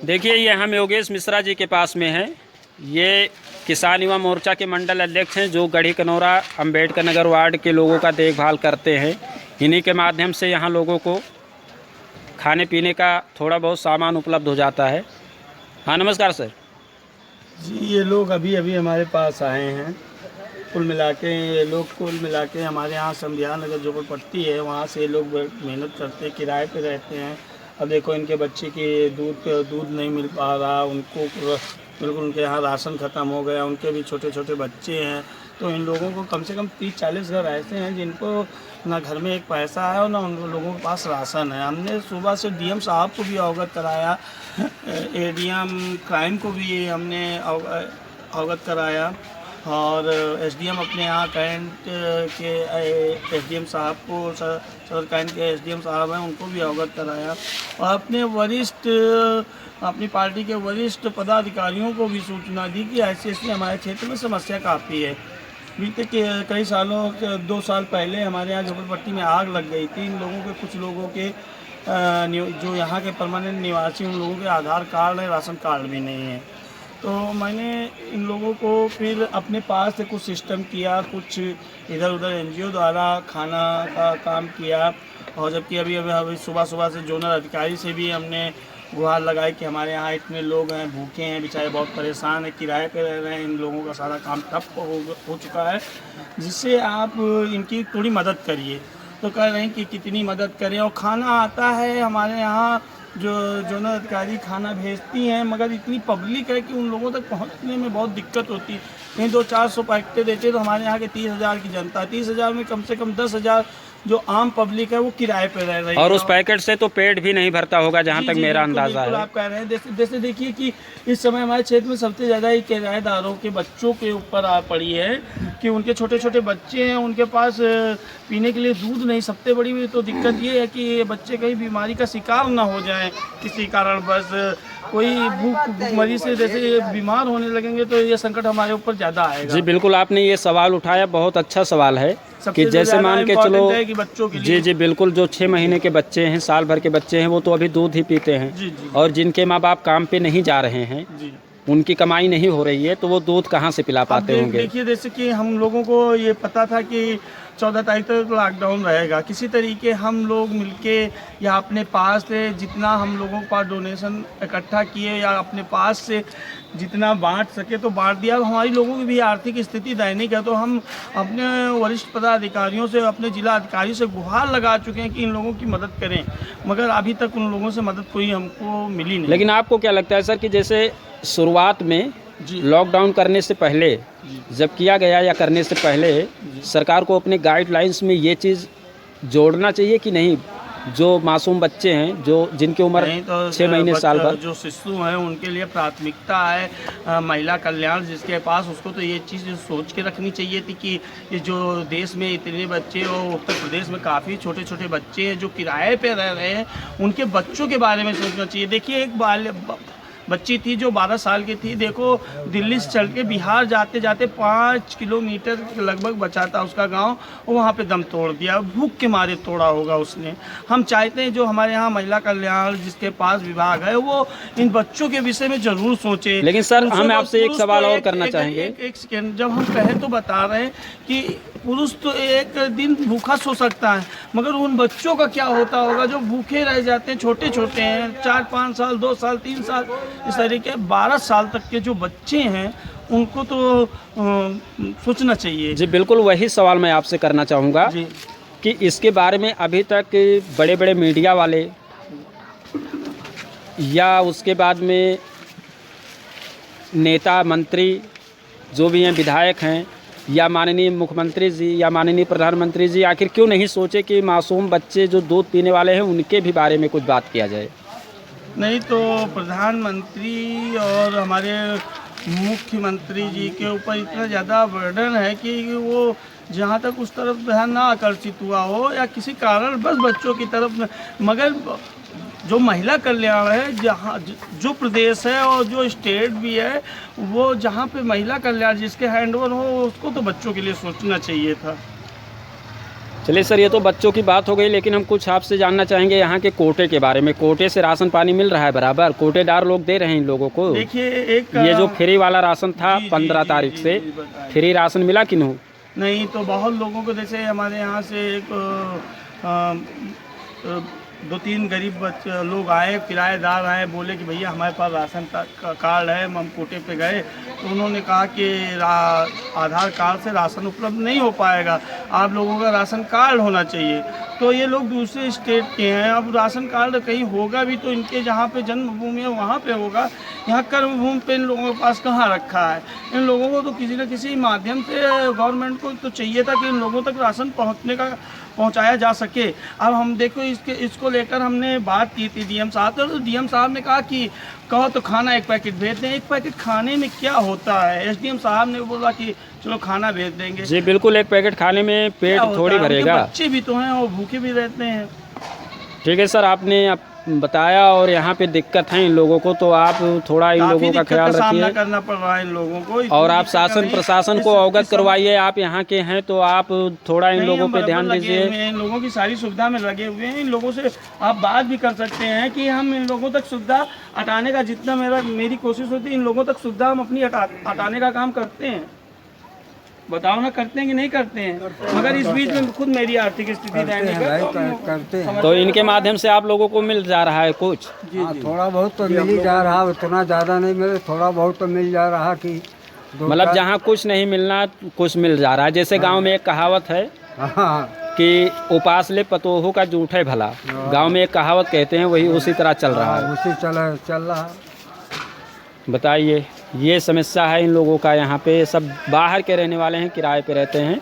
देखिए ये हम योगेश मिश्रा जी के पास में हैं। ये किसान युवा मोर्चा के मंडल अध्यक्ष हैं जो गढ़ी कनौरा अंबेडकर नगर वार्ड के लोगों का देखभाल करते हैं। इन्हीं के माध्यम से यहाँ लोगों को खाने पीने का थोड़ा बहुत सामान उपलब्ध हो जाता है। हाँ नमस्कार सर जी। ये लोग अभी अभी हमारे पास आए हैं। कुल मिला के हमारे यहाँ समधिया नगर जो पट्टी है वहाँ से ये लोग मेहनत करते, किराए पे रहते हैं। अब देखो इनके बच्चे के दूध नहीं मिल पा रहा, उनको बिल्कुल उनके यहाँ राशन ख़त्म हो गया, उनके भी छोटे छोटे बच्चे हैं। तो इन लोगों को कम से कम 30-40 घर ऐसे हैं जिनको ना घर में एक पैसा है और ना उन लोगों के पास राशन है। हमने सुबह से डीएम साहब को भी अवगत कराया, एडीएम क्राइम को भी हमने अवगत कराया और एसडीएम अपने यहाँ कैंट के एसडीएम साहब को, सदर कैंट के एसडीएम साहब हैं, उनको भी अवगत कराया और अपनी पार्टी के वरिष्ठ पदाधिकारियों को भी सूचना दी कि ऐसे हमारे क्षेत्र में समस्या काफ़ी है। बीते कई सालों 2 साल पहले हमारे यहाँ झोपड़पट्टी में आग लग गई थी। इन लोगों के कुछ लोगों के जो यहाँ के परमानेंट निवासी, उन लोगों के आधार कार्ड है, राशन कार्ड भी नहीं है। तो मैंने इन लोगों को फिर अपने पास से कुछ सिस्टम किया, कुछ इधर उधर एनजीओ द्वारा खाना का काम किया और जबकि अभी सुबह से जोनल अधिकारी से भी हमने गुहार लगाई कि हमारे यहाँ इतने लोग हैं, भूखे हैं, बेचारे बहुत परेशान हैं, किराए पे रह रहे हैं, इन लोगों का सारा काम ठप हो चुका है, जिससे आप इनकी थोड़ी मदद करिए। तो कह रहे हैं कि कितनी मदद करें। और खाना आता है हमारे यहाँ, जो जोनल अधिकारी खाना भेजती हैं, मगर इतनी पब्लिक है कि उन लोगों तक पहुंचने में बहुत दिक्कत होती है। कहीं 200-400 पैकेट देते तो हमारे यहाँ के 30,000 की जनता है, 30,000 में कम से कम 10,000 जो आम पब्लिक है वो किराए पे रह रही है। और उस पैकेट से तो पेट भी नहीं भरता होगा जहाँ तक मेरा अंदाज़ा है। आप कह रहे हैं जैसे देखिए कि इस समय हमारे क्षेत्र में सबसे ज़्यादा ही किराएदारों के बच्चों के ऊपर आ पड़ी है कि उनके छोटे छोटे बच्चे हैं, उनके पास पीने के लिए दूध नहीं। सबसे बड़ी तो दिक्कत ये है कि ये बच्चे कहीं बीमारी का शिकार ना हो जाएं किसी कारण, बस कोई भूखमरी से जैसे बीमार होने लगेंगे तो ये संकट हमारे ऊपर ज़्यादा आएगा। जी बिल्कुल, आपने ये सवाल उठाया, बहुत अच्छा सवाल है कि जैसे मान के चलो कि बच्चों के लिए। जी बिल्कुल, जो 6 महीने के बच्चे हैं, साल भर के बच्चे हैं, वो तो अभी दूध ही पीते हैं। जी। और जिनके माँ बाप काम पे नहीं जा रहे हैं, उनकी कमाई नहीं हो रही है, तो वो दूध कहाँ से पिला पाते होंगे। देखिए जैसे कि हम लोगों को ये पता था कि 14 तारीख तक लॉकडाउन रहेगा। किसी तरीके हम लोग मिलके या अपने पास से जितना हम लोगों के पास डोनेशन इकट्ठा किए या अपने पास से जितना बांट सके तो बांट दिया। हमारी लोगों की भी आर्थिक स्थिति दैनिक है, तो हम अपने वरिष्ठ पदाधिकारियों से, अपने जिला अधिकारी से गुहार लगा चुके हैं कि इन लोगों की मदद करें, मगर अभी तक उन लोगों से मदद कोई हमको मिली नहीं। लेकिन आपको क्या लगता है सर कि जैसे शुरुआत में लॉकडाउन करने से पहले जब किया गया या करने से पहले सरकार को अपने गाइडलाइंस में ये चीज़ जोड़ना चाहिए कि नहीं, जो मासूम बच्चे हैं, जो जिनकी उम्र 6 महीने साल भर, जो शिशु हैं, उनके लिए प्राथमिकता है महिला कल्याण जिसके पास, उसको तो ये चीज़ सोच के रखनी चाहिए थी कि ये जो देश में इतने बच्चे और उत्तर प्रदेश में काफ़ी छोटे छोटे बच्चे हैं जो किराए पे रह रहे हैं, उनके बच्चों के बारे में सोचना चाहिए। देखिए एक बच्ची थी जो 12 साल की थी, देखो दिल्ली से चल के बिहार जाते जाते 5 किलोमीटर लगभग बचा था उसका गांव, और वहाँ पे दम तोड़ दिया, भूख के मारे तोड़ा होगा उसने। हम चाहते हैं जो हमारे यहाँ महिला कल्याण जिसके पास विभाग है वो इन बच्चों के विषय में जरूर सोचे। लेकिन सर हम आपसे एक सवाल और करना चाहेंगे। एक सेकेंड, जब हम कहें तो बता रहे हैं कि पुरुष तो एक दिन भूखा सो सकता है, मगर उन बच्चों का क्या होता होगा जो भूखे रह जाते हैं, छोटे छोटे हैं, 4-5 साल, 2 साल, 3 साल, इस तरीके 12 साल तक के जो बच्चे हैं उनको तो सोचना चाहिए। जी बिल्कुल, वही सवाल मैं आपसे करना चाहूँगा कि इसके बारे में अभी तक बड़े बड़े मीडिया वाले या उसके बाद में नेता मंत्री जो भी हैं, विधायक हैं, या माननीय मुख्यमंत्री जी या माननीय प्रधानमंत्री जी आखिर क्यों नहीं सोचे कि मासूम बच्चे जो दूध पीने वाले हैं उनके भी बारे में कुछ बात किया जाए। नहीं तो प्रधानमंत्री और हमारे मुख्यमंत्री जी के ऊपर इतना ज़्यादा बर्डन है कि वो जहाँ तक उस तरफ ध्यान ना आकर्षित हुआ हो या किसी कारण बस बच्चों की तरफ, मगर जो महिला कल्याण है, जहाँ जो प्रदेश है और जो स्टेट भी है, वो जहाँ पे महिला कल्याण जिसके हैंडओवर हो उसको तो बच्चों के लिए सोचना चाहिए था। चलिए सर, ये तो बच्चों की बात हो गई, लेकिन हम कुछ आपसे जानना चाहेंगे यहाँ के कोटे के बारे में। कोटे से राशन पानी मिल रहा है बराबर? कोटेदार लोग दे रहे हैं इन लोगों को? देखिए, एक ये जो फ्री वाला राशन था जी, 15 जी, तारीख जी, से, जी, बताइए। फ्री राशन मिला कि नहीं? नहीं, तो बहुत लोगों को, जैसे हमारे यहाँ से एक 2-3 गरीब बच्चे लोग आए, किराएदार आए, बोले कि भैया हमारे पास राशन कार्ड है। हम कोटे पे गए तो उन्होंने कहा कि आधार कार्ड से राशन उपलब्ध नहीं हो पाएगा, आप लोगों का राशन कार्ड होना चाहिए। तो ये लोग दूसरे स्टेट के हैं, अब राशन कार्ड कहीं होगा भी तो इनके जहाँ पे जन्मभूमि है वहाँ पे होगा, यहाँ कर्मभूमि पे इन लोगों के पास कहाँ रखा है। इन लोगों को तो किसी न किसी माध्यम से गवर्नमेंट को तो चाहिए था कि इन लोगों तक राशन पहुंचाया जा सके। अब हम देखो, इसको लेकर हमने बात की थी डीएम साहब, तो डीएम साहब ने कहा कि कहो तो खाना 1 पैकेट भेज दें। 1 पैकेट खाने में क्या होता है? एसडीएम साहब ने बोला कि चलो खाना भेज देंगे। जी बिल्कुल, 1 पैकेट खाने में पेट थोड़ी भरेगा। बच्चे भी तो हैं और भूखे भी रहते हैं। ठीक है सर, आपने बताया और यहाँ पे दिक्कत है इन लोगों को, तो आप थोड़ा इन लोगों का ख्याल सामना रखिए करना पड़ रहा है इन लोगों को, और आप शासन प्रशासन को अवगत करवाइए। आप यहाँ के हैं तो आप थोड़ा इन लोगों पे ध्यान दीजिए। इन लोगों की सारी सुविधा में लगे हुए हैं। इन लोगों से आप बात भी कर सकते हैं कि हम इन लोगों तक सुविधा हटाने का जितना मेरी कोशिश होती है, इन लोगों तक सुविधा हम अपनी हटाने का काम करते हैं। बताओ ना, करते हैं कि नहीं करते हैं? मगर इस बीच में खुद मेरी आर्थिक स्थिति करते हैं। तो इनके माध्यम से आप लोगों को मिल जा रहा है कुछ? हाँ, थोड़ा बहुत तो मिल ही जा रहा, उतना ज़्यादा नहीं मिले, थोड़ा बहुत तो मिल जा रहा कि मतलब जहाँ कुछ नहीं मिलना कुछ मिल जा रहा है। जैसे गांव में एक कहावत है हाँ, कि उपास ले पतोहू का जूठे भला, गांव में एक कहावत कहते हैं, वही उसी तरह चल रहा है। उसी चल रहा। बताइए, ये समस्या है इन लोगों का। यहाँ पे सब बाहर के रहने वाले हैं, किराए पे रहते हैं।